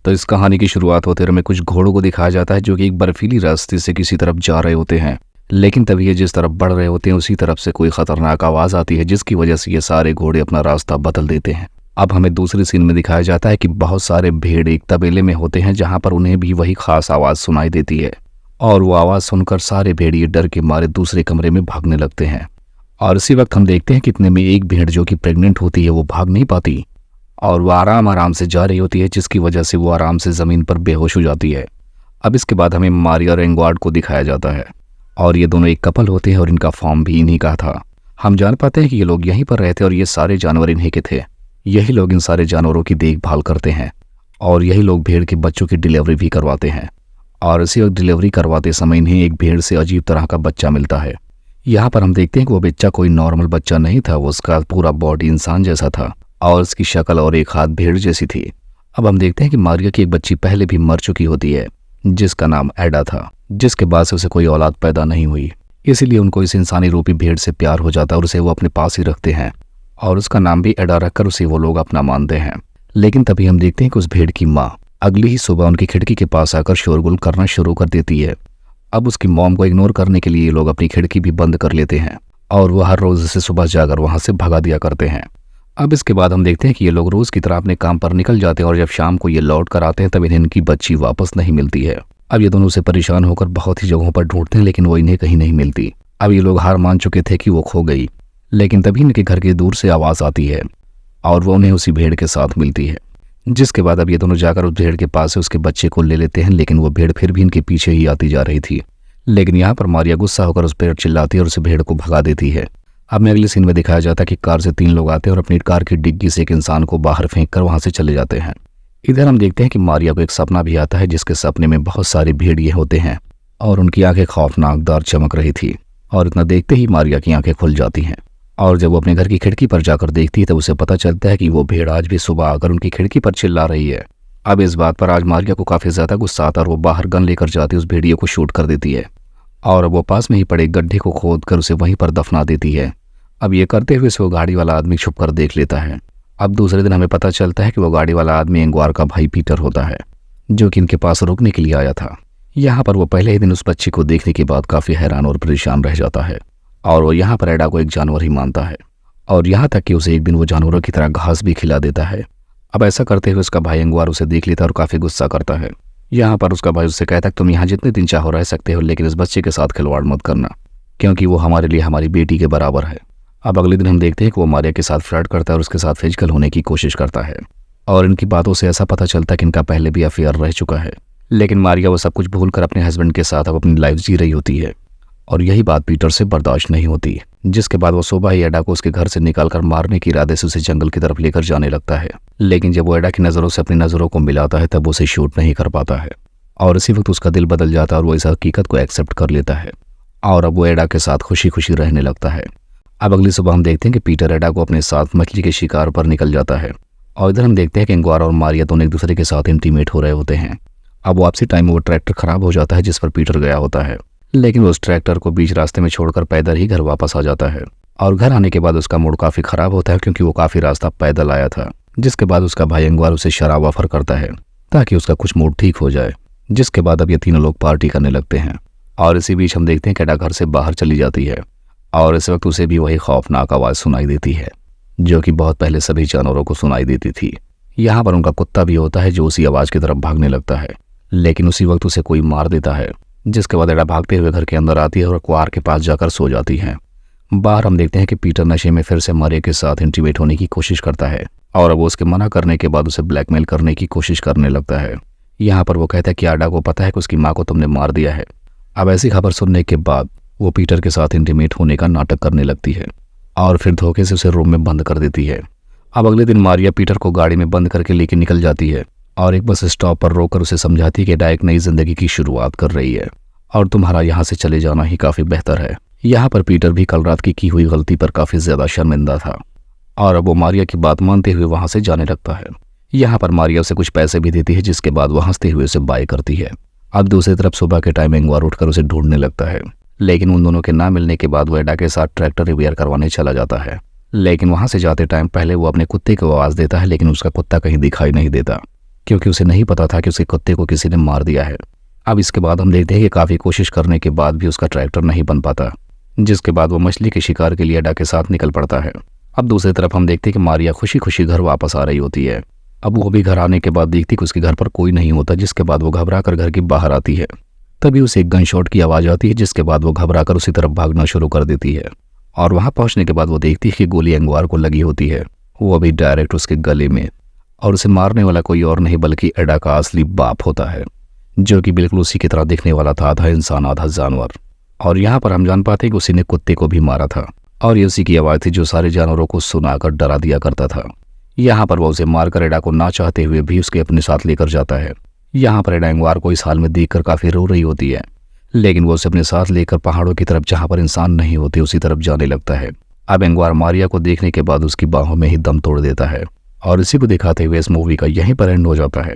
तो इस कहानी की शुरुआत होते हुए हमें कुछ घोड़ों को दिखाया जाता है जो कि एक बर्फीली रास्ते से किसी तरफ जा रहे होते हैं। लेकिन तभी ये जिस तरफ बढ़ रहे होते हैं उसी तरफ से कोई खतरनाक आवाज आती है जिसकी वजह से ये सारे घोड़े अपना रास्ता बदल देते हैं। अब हमें दूसरी सीन में दिखाया जाता है कि बहुत सारे भेड़ एक तबेले में होते हैं जहां पर उन्हें भी वही खास आवाज सुनाई देती है और वो आवाज सुनकर सारे भेड़िए डर के मारे दूसरे कमरे में भागने लगते हैं। और इसी वक्त हम देखते हैं कि इतने में एक भेड़ जो कि प्रेग्नेंट होती है वो भाग नहीं पाती और वो आराम आराम से जा रही होती है जिसकी वजह से वो आराम से जमीन पर बेहोश हो जाती है। अब इसके बाद हमें मारिया और एंगवार्ड को दिखाया जाता है और ये दोनों एक कपल होते हैं और इनका फॉर्म भी इन्हीं का था। हम जान पाते हैं कि ये लोग यहीं पर रहते और ये सारे जानवर इन्हीं के थे। यही लोग इन सारे जानवरों की देखभाल करते हैं और यही लोग भेड़ के बच्चों की डिलीवरी भी करवाते हैं। और इसी वक्त डिलीवरी करवाते समय इन्हें एक भेड़ से अजीब तरह का बच्चा मिलता है। यहाँ पर हम देखते हैं कि वो बच्चा कोई नॉर्मल बच्चा नहीं था, वो उसका पूरा बॉडी इंसान जैसा था और उसकी शक्ल और एक हाथ भेड़ जैसी थी। अब हम देखते हैं कि मारिया की एक बच्ची पहले भी मर चुकी होती है जिसका नाम एडा था, जिसके बाद से उसे कोई औलाद पैदा नहीं हुई। इसीलिए उनको इस इंसानी रूपी भेड़ से प्यार हो जाता है और उसे वो अपने पास ही रखते हैं और उसका नाम भी एडा रखकर उसे वो लोग अपना मानते हैं। लेकिन तभी हम देखते हैं कि उस भेड़ की माँ अगली ही सुबह उनकी खिड़की के पास आकर शोरगुल करना शुरू कर देती है। अब उसकी मॉम को इग्नोर करने के लिए ये लोग अपनी खिड़की भी बंद कर लेते हैं और वो हर रोज से सुबह जाकर वहां से भगा दिया करते हैं। अब इसके बाद हम देखते हैं कि ये लोग रोज की तरह अपने काम पर निकल जाते हैं और जब शाम को ये लौट कर आते हैं तब इन्हें इनकी बच्ची वापस नहीं मिलती है। अब ये दोनों से परेशान होकर बहुत ही जगहों पर ढूंढते हैं लेकिन वो इन्हें कहीं नहीं मिलती। अब ये लोग हार मान चुके थे कि वो खो गई, लेकिन तभी इनके घर के दूर से आवाज आती है और वो उन्हें उसी भेड़ के साथ मिलती है। जिसके बाद अब ये दोनों जाकर उस भेड़ के पास से उसके बच्चे को ले लेते हैं, लेकिन वो भेड़ फिर भी इनके पीछे ही आती जा रही थी। लेकिन यहाँ पर मारिया गुस्सा होकर उस पर चिल्लाती है और उस भेड़ को भगा देती है। अब में अगले सीन में दिखाया जाता है कि कार से 3 लोग आते हैं और अपनी कार की डिग्गी से एक इंसान को बाहर फेंक कर वहां से चले जाते हैं। इधर हम देखते हैं कि मारिया को एक सपना भी आता है जिसके सपने में बहुत सारे भेड़िए होते हैं और उनकी आंखें खौफनाकदार चमक रही थी और इतना देखते ही मारिया की आंखें खुल जाती हैं और जब वो अपने घर की खिड़की पर जाकर देखती है तब उसे पता चलता है कि वो भेड़ आज भी सुबह आकर उनकी खिड़की पर चिल्ला रही है। अब इस बात पर आज मारिया को काफी ज्यादा गुस्सा आता है और वो बाहर गन लेकर जाती है, उस भेड़िए को शूट कर देती है और वो पास में ही पड़े गड्ढे को खोद कर उसे वहीं पर दफना देती है। अब ये करते हुए वो गाड़ी वाला आदमी छुप कर देख लेता है। अब दूसरे दिन हमें पता चलता है कि वो गाड़ी वाला आदमी एंगवार का भाई पीटर होता है जो कि इनके पास रुकने के लिए आया था। यहाँ पर वो पहले ही दिन उस बच्ची को देखने के बाद काफी हैरान और परेशान रह जाता है और वो यहाँ पर एडा को एक जानवर ही मानता है और यहाँ तक कि उसे एक दिन वो जानवरों की तरह घास भी खिला देता है। अब ऐसा करते हुए उसका भाई एंगवार उसे देख लेता है और काफी गुस्सा करता है। यहाँ पर उसका भाई उससे कहता है तुम यहाँ जितने दिन चाहो रह सकते हो लेकिन इस बच्चे के साथ खिलवाड़ मत करना क्योंकि वो हमारे लिए हमारी बेटी के बराबर है। अब अगले दिन हम देखते हैं कि वो मारिया के साथ फ्लर्ट करता है और उसके साथ फिजिकल होने की कोशिश करता है और इनकी बातों से ऐसा पता चलता है कि इनका पहले भी अफेयर रह चुका है। लेकिन मारिया वो सब कुछ भूलकर अपने हस्बैंड के साथ अब अपनी लाइफ जी रही होती है और यही बात पीटर से बर्दाश्त नहीं होती। जिसके बाद वो सुबह ही एडा को उसके घर से निकालकर मारने के इरादे से उसे जंगल की तरफ लेकर जाने लगता है। लेकिन जब वो एडा की नजरों से अपनी नजरों को मिलाता है तब उसे शूट नहीं कर पाता है और इसी वक्त उसका दिल बदल जाता है और वो इस हकीकत को एक्सेप्ट कर लेता है और अब वो एडा के साथ खुशी खुशी रहने लगता है। अब अगली सुबह हम देखते हैं कि पीटर एडा को अपने साथ मछली के शिकार पर निकल जाता है और इधर हम देखते हैं कि एंगवार और मारिया दोनों एक दूसरे के साथ इंटीमेट हो रहे होते हैं। अब वापसी टाइम में वो ट्रैक्टर खराब हो जाता है जिस पर पीटर गया होता है, लेकिन वो उस ट्रैक्टर को बीच रास्ते में छोड़कर पैदल ही घर वापस आ जाता है और घर आने के बाद उसका मूड काफी खराब होता है क्योंकि वो काफी रास्ता पैदल आया था। जिसके बाद उसका भाई एंगवार उसे शराब ऑफर करता है ताकि उसका कुछ मूड ठीक हो जाए। जिसके बाद अब ये तीनों लोग पार्टी करने लगते हैं और इसी बीच हम देखते हैं कि एडा घर से बाहर चली जाती है और इस वक्त उसे भी वही खौफनाक आवाज सुनाई देती है जो कि बहुत पहले सभी जानवरों को सुनाई देती थी। यहाँ पर उनका कुत्ता भी होता है जो उसी आवाज की तरफ भागने लगता है, लेकिन उसी वक्त उसे कोई मार देता है। जिसके बाद एडा भागते हुए घर के अंदर आती है और क्वार के पास जाकर सो जाती है। बाहर हम देखते हैं कि पीटर नशे में फिर से मारिया के साथ इंटीमेट होने की कोशिश करता है और अब वो उसके मना करने के बाद उसे ब्लैकमेल करने की कोशिश करने लगता है। यहाँ पर वो कहता है कि एडा को पता है कि उसकी माँ को तुमने मार दिया है। अब ऐसी खबर सुनने के बाद वो पीटर के साथ इंटीमेट होने का नाटक करने लगती है और फिर धोखे से उसे रूम में बंद कर देती है। अब अगले दिन मारिया पीटर को गाड़ी में बंद करके लेके निकल जाती है और एक बस स्टॉप पर रोककर उसे समझाती है कि एडा एक नई जिंदगी की शुरुआत कर रही है और तुम्हारा यहाँ से चले जाना ही काफी बेहतर है। यहाँ पर पीटर भी कल रात की हुई गलती पर काफी ज्यादा शर्मिंदा था और अब वो मारिया की बात मानते हुए वहां से जाने लगता है। यहाँ पर मारिया उसे कुछ पैसे भी देती है जिसके बाद वो हंसते हुए उसे बाय करती है। अब दूसरी तरफ सुबह के टाइम एंगवार उठकर उसे ढूंढने लगता है, लेकिन उन दोनों के ना मिलने के बाद वो एडा के साथ ट्रैक्टर रिपेयर करवाने चला जाता है। लेकिन वहां से जाते टाइम पहले वो अपने कुत्ते को आवाज देता है, लेकिन उसका कुत्ता कहीं दिखाई नहीं देता। क्योंकि उसे नहीं पता था कि उसके कुत्ते को किसी ने मार दिया है। अब इसके बाद हम देखते हैं कि काफ़ी कोशिश करने के बाद भी उसका ट्रैक्टर नहीं बन पाता, जिसके बाद वो मछली के शिकार के लिए अड्डा के साथ निकल पड़ता है। अब दूसरी तरफ हम देखते हैं कि मारिया खुशी खुशी घर वापस आ रही होती है। अब वो भी घर आने के बाद देखती कि उसके घर पर कोई नहीं होता, जिसके बाद वो घबरा कर घर के बाहर आती है। तभी उसे एक गन शॉट की आवाज़ आती है, जिसके बाद वो घबरा कर उसी तरफ भागना शुरू कर देती है। और वहां पहुंचने के बाद वो देखती है कि गोली एंगवार को लगी होती है, वो अभी डायरेक्ट उसके गले में। और उसे मारने वाला कोई और नहीं बल्कि एडा का असली बाप होता है, जो कि बिल्कुल उसी की तरह दिखने वाला था, आधा इंसान आधा जानवर। और यहाँ पर हम जान पाते कि उसी ने कुत्ते को भी मारा था, और ये उसी की आवाज़ थी जो सारे जानवरों को सुनाकर डरा दिया करता था। यहाँ पर वो उसे मारकर एडा को ना चाहते हुए भी उसके अपने साथ लेकर जाता है। यहाँ पर एडा एंगवार को इस हाल में देखकर काफ़ी रो रही होती है, लेकिन वो उसे अपने साथ लेकर पहाड़ों की तरफ, जहाँ पर इंसान नहीं होते, उसी तरफ जाने लगता है। अब एंगवार मारिया को देखने के बाद उसकी बाहों में ही दम तोड़ देता है। और इसी को दिखाते हुए इस मूवी का यहीं पर एंड हो जाता है।